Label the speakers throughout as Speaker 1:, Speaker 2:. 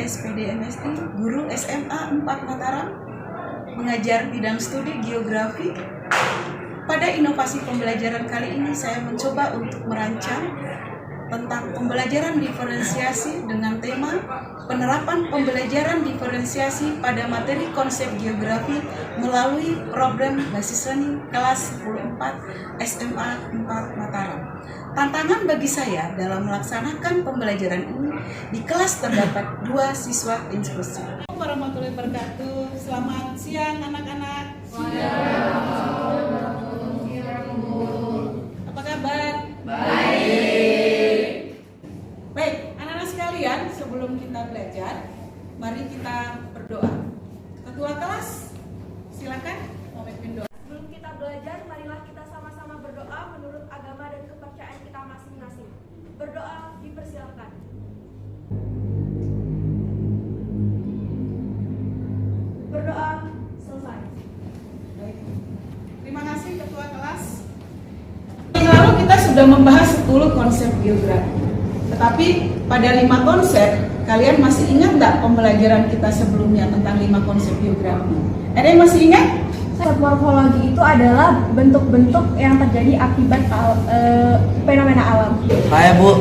Speaker 1: SPD MSI, guru SMA 4 Mataram, mengajar bidang studi geografi. Pada inovasi pembelajaran kali ini saya mencoba untuk merancang tentang pembelajaran diferensiasi dengan tema penerapan pembelajaran diferensiasi pada materi konsep geografi melalui program basis learning kelas 10-4 SMA 4 Mataram. Tantangan bagi saya dalam melaksanakan pembelajaran ini di kelas terdapat 2 siswa inklusif. Assalamualaikum warahmatullahi wabarakatuh. Selamat siang anak-anak. Apa kabar? Baik, anak-anak sekalian, sebelum kita belajar, mari kita berdoa. Ketua kelas, silakan mau memimpin doa.
Speaker 2: Sebelum kita belajar, marilah kita sama-sama berdoa menurut agama dan kepercayaan kita masing-masing. Berdoa dipersilakan. Berdoa selesai.
Speaker 1: Baik. Terima kasih Ketua kelas. Yang lalu kita sudah membahas 10 konsep geografi. Tetapi pada 5 konsep, kalian masih ingat nggak pembelajaran kita sebelumnya tentang 5 konsep geografi? Ada yang masih ingat?
Speaker 2: Konsep morfologi itu adalah bentuk-bentuk yang terjadi akibat fenomena alam.
Speaker 3: Saya Bu,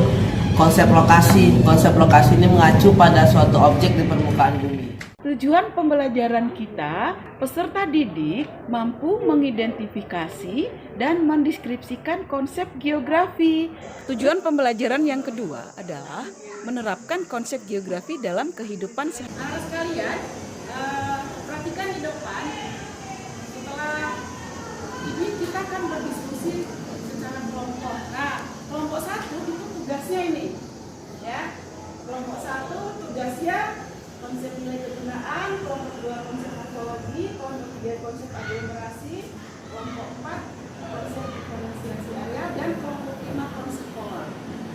Speaker 3: konsep lokasi ini mengacu pada suatu objek di permukaan bumi.
Speaker 1: Tujuan pembelajaran kita, peserta didik mampu mengidentifikasi dan mendeskripsikan konsep geografi. Tujuan pembelajaran yang kedua adalah menerapkan konsep geografi dalam kehidupan sehari-hari. Sekalian, perhatikan di depan. Setelah ini kita akan berdiskusi secara kelompok. Nah, kelompok 1 itu tugasnya ini, ya. Kelompok 1 tugasnya konsep nilai kegunaan, kelompok 2 konsep morfologi, kelompok 3 konsep aglomerasi, kelompok 4 konsep diferensiasi area, dan kelompok 5 konsep pola.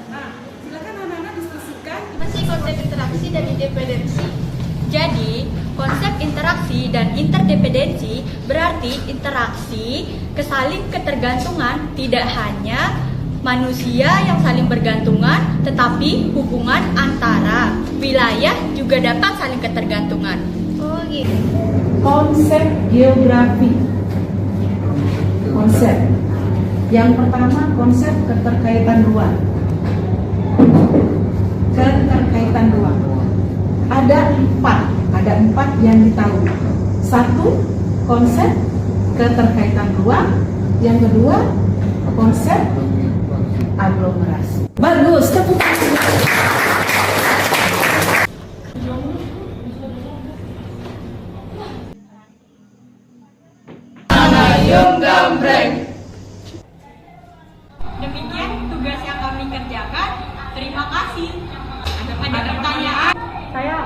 Speaker 1: Nah, silakan anak-anak diskusikan.
Speaker 4: Masih konsep interaksi dan interdependensi. Jadi, konsep interaksi dan interdependensi berarti interaksi, kesaling ketergantungan tidak hanya manusia yang saling bergantungan, tetapi hubungan antara wilayah juga dapat saling ketergantungan. Oh gitu.
Speaker 1: Konsep geografi. Konsep. Yang pertama konsep keterkaitan ruang. Keterkaitan ruang. Ada 4 yang ditahu. 1, konsep keterkaitan ruang. Yang kedua, konsep aglomerasi. Bagus, tepuk tangan.
Speaker 4: Demikian tugas yang kami kerjakan. Terima kasih. Ada pertanyaan?
Speaker 2: Saya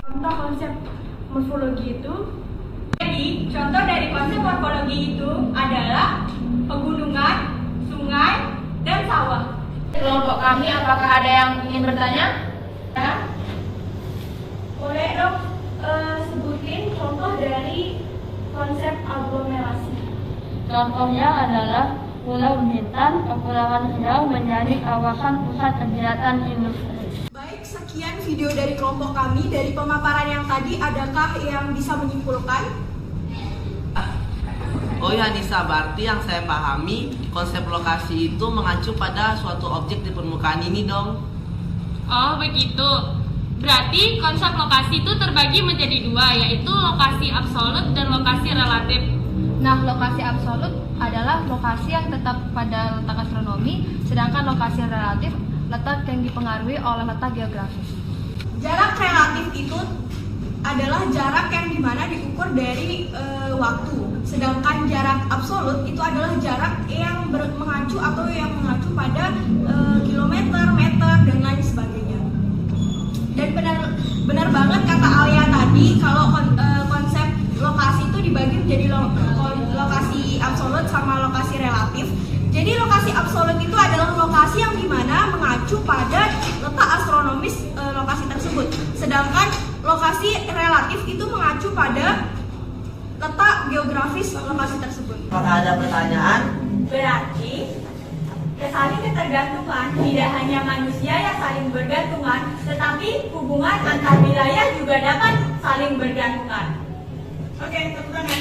Speaker 2: contoh konsep morfologi itu.
Speaker 4: Jadi, contoh dari konsep morfologi itu adalah pegunungan, sungai, dan sawah. Kelompok kami, apakah ada yang ingin bertanya? Ya.
Speaker 2: Boleh dong sebutin contoh dari konsep aglomerasi.
Speaker 5: Contohnya adalah Pulau Bintan, Kepulauan Riau menjadi kawasan pusat kegiatan industri.
Speaker 2: Baik, sekian video dari kelompok kami. Dari pemaparan yang tadi, adakah yang bisa menyimpulkan?
Speaker 3: Oh ya Nisa, berarti yang saya pahami konsep lokasi itu mengacu pada suatu objek di permukaan ini dong.
Speaker 6: Oh begitu. Berarti konsep lokasi itu terbagi menjadi 2, yaitu lokasi absolut dan lokasi relatif.
Speaker 5: Nah, lokasi absolut adalah lokasi yang tetap pada letak astronomi, sedangkan lokasi relatif letak yang dipengaruhi oleh letak geografis.
Speaker 2: Jarak relatif itu adalah jarak yang dimana diukur dari waktu, sedangkan jarak absolut itu adalah jarak yang mengacu atau yang mengacu pada kilometer, meter, dan lain sebagainya. Dan benar banget kata Alia tadi, kalau konsep lokasi itu dibagi menjadi lokasi absolut sama lokasi relatif. Jadi lokasi absolut itu adalah lokasi yang dimana mengacu pada letak astronomis lokasi tersebut. Sedangkan lokasi relatif itu mengacu pada letak geografis lokasi tersebut.
Speaker 3: Apakah ada pertanyaan?
Speaker 4: Berarti Kesaling ketergantungan tidak hanya manusia yang saling bergantungan, tetapi hubungan antar wilayah juga dapat saling bergantungan.
Speaker 2: Oke, tepuk tangan.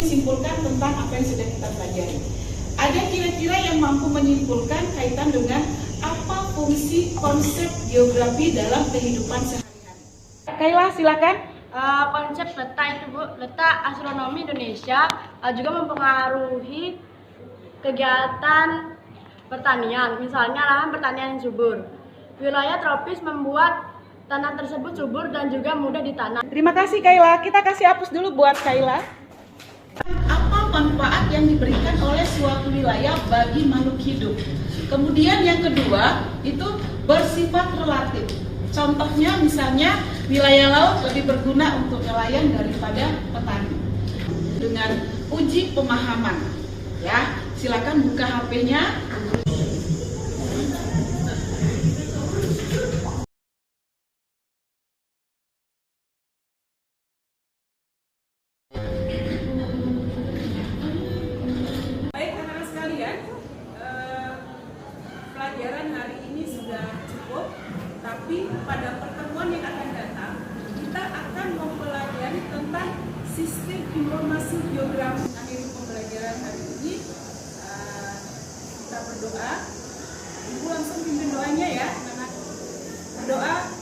Speaker 1: Simpulkan tentang apa yang sudah kita pelajari. Ada kira-kira yang mampu menyimpulkan kaitan dengan apa fungsi konsep geografi dalam kehidupan sehari-hari? Kaila, silakan.
Speaker 5: Konsep letak itu Bu, letak astronomi Indonesia juga mempengaruhi kegiatan pertanian, misalnya lahan pertanian yang subur. Wilayah tropis membuat tanah tersebut subur dan juga mudah ditanam.
Speaker 1: Terima kasih Kaila. Kita kasih hapus dulu buat Kaila. Apa manfaat yang diberikan oleh suatu wilayah bagi makhluk hidup? Kemudian yang kedua itu bersifat relatif. Contohnya misalnya wilayah laut lebih berguna untuk nelayan daripada petani. Dengan uji pemahaman, ya silakan buka HP-nya.
Speaker 2: Baik anak-anak sekalian, pelajaran hari ini sudah cukup, tapi pada pertemuan yang akan datang kita akan mempelajari tentang sistem informasi geografi. Akhir pembelajaran hari ini kita berdoa. Ibu langsung pimpin doanya ya, anak-anak. Berdoa.